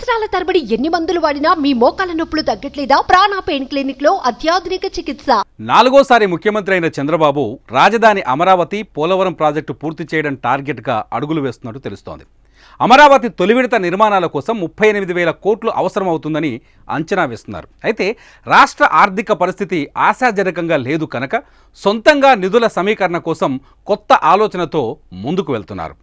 సంవత్సరాల తరబడి ఎన్ని మందులు వాడినా మీ మోకాల నొప్పులు తగ్గట్లేదా? ప్రాణ పెయిన్ క్లినిక్ లో అత్యాధునిక చికిత్స. నాలుగోసారి ముఖ్యమంత్రి అయిన చంద్రబాబు రాజధాని అమరావతి పోలవరం ప్రాజెక్టు పూర్తి చేయడం టార్గెట్ గా అడుగులు వేస్తున్నట్టు తెలుస్తోంది. అమరావతి తొలి విడత నిర్మాణాల కోసం 38,000 కోట్లు అవసరమవుతుందని అంచనా వేస్తున్నారు. అయితే రాష్ట్ర ఆర్థిక పరిస్థితి ఆశాజనకంగా లేదు కనుక సొంతంగా నిధుల సమీకరణ కోసం కొత్త ఆలోచనతో ముందుకు వెళ్తున్నారు.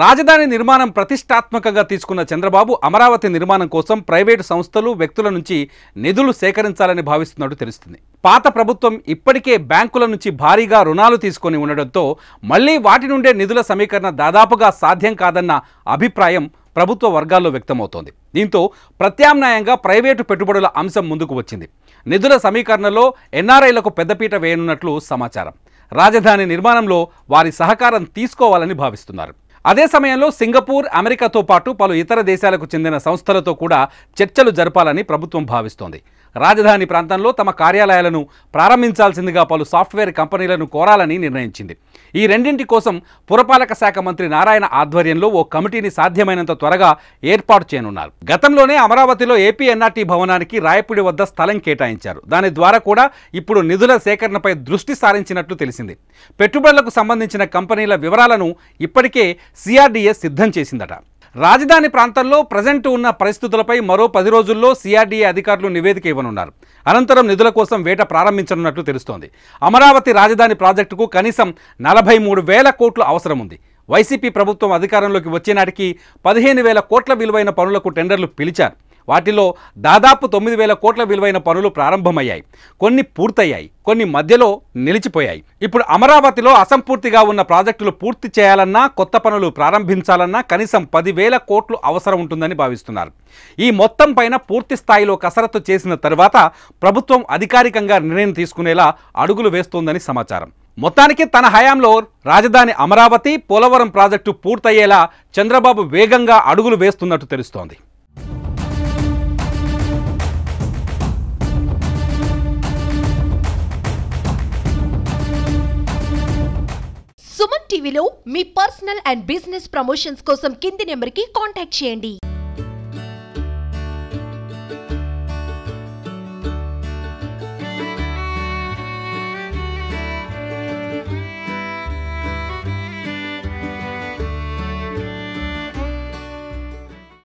రాజధాని నిర్మాణం ప్రతిష్టాత్మకంగా తీసుకున్న చంద్రబాబు అమరావతి నిర్మాణం కోసం ప్రైవేటు సంస్థలు, వ్యక్తుల నుంచి నిధులు సేకరించాలని భావిస్తున్నట్టు తెలుస్తుంది. పాత ప్రభుత్వం ఇప్పటికే బ్యాంకుల నుంచి భారీగా రుణాలు తీసుకొని ఉండడంతో మళ్లీ వాటి నుండే నిధుల సమీకరణ దాదాపుగా సాధ్యం కాదన్న అభిప్రాయం ప్రభుత్వ వర్గాల్లో వ్యక్తమవుతోంది. దీంతో ప్రత్యామ్నాయంగా ప్రైవేటు పెట్టుబడుల అంశం ముందుకు వచ్చింది. నిధుల సమీకరణలో ఎన్ఆర్ఐలకు పెద్దపీట వేయనున్నట్లు సమాచారం. రాజధాని నిర్మాణంలో వారి సహకారం తీసుకోవాలని భావిస్తున్నారు. అదే సమయంలో సింగపూర్, అమెరికాతో పాటు పలు ఇతర దేశాలకు చెందిన సంస్థలతో కూడా చర్చలు జరపాలని ప్రభుత్వం భావిస్తోంది. రాజధాని ప్రాంతంలో తమ కార్యాలయాలను ప్రారంభించాల్సిందిగా పలు సాఫ్ట్వేర్ కంపెనీలను కోరాలని నిర్ణయించింది. ఈ రెండింటి కోసం పురపాలక శాఖ మంత్రి నారాయణ ఆధ్వర్యంలో ఓ కమిటీని సాధ్యమైనంత త్వరగా ఏర్పాటు చేయనున్నారు. గతంలోనే అమరావతిలో ఏపీ ఎన్ఆర్టీ భవనానికి రాయపూడి వద్ద స్థలం కేటాయించారు. దాని ద్వారా కూడా ఇప్పుడు నిధుల సేకరణపై దృష్టి సారించినట్లు తెలిసింది. పెట్టుబడులకు సంబంధించిన కంపెనీల వివరాలను ఇప్పటికే సిఆర్డీఏ సిద్ధం చేసిందట. రాజధాని ప్రాంతంలో ప్రజెంట్ ఉన్న పరిస్థితులపై మరో 10 రోజుల్లో సిఆర్డీఏ అధికారులు నివేదిక ఇవ్వనున్నారు. అనంతరం నిధుల కోసం వేట ప్రారంభించనున్నట్లు తెలుస్తోంది. అమరావతి రాజధాని ప్రాజెక్టుకు కనీసం 43,000 కోట్లు అవసరం ఉంది. వైసీపీ ప్రభుత్వం అధికారంలోకి వచ్చే నాటికి 15,000 కోట్ల విలువైన పనులకు టెండర్లు పిలిచారు. వాటిలో దాదాపు 9,000 కోట్ల విలువైన పనులు ప్రారంభమయ్యాయి. కొన్ని పూర్తయ్యాయి, కొన్ని మధ్యలో నిలిచిపోయాయి. ఇప్పుడు అమరావతిలో అసంపూర్తిగా ఉన్న ప్రాజెక్టులు పూర్తి చేయాలన్నా, కొత్త పనులు ప్రారంభించాలన్నా కనీసం 10,000 కోట్లు అవసరం ఉంటుందని భావిస్తున్నారు. ఈ మొత్తం పైన పూర్తి స్థాయిలో కసరత్తు చేసిన తర్వాత ప్రభుత్వం అధికారికంగా నిర్ణయం తీసుకునేలా అడుగులు వేస్తోందని సమాచారం. మొత్తానికి తన హయాంలో రాజధాని అమరావతి, పోలవరం ప్రాజెక్టు పూర్తయ్యేలా చంద్రబాబు వేగంగా అడుగులు వేస్తున్నట్టు తెలుస్తోంది. సుమన్ టీవీలో మీ పర్సనల్ అండ్ బిజినెస్ ప్రమోషన్స్ కోసం కింది నెంబర్కి కాంటాక్ట్ చేయండి.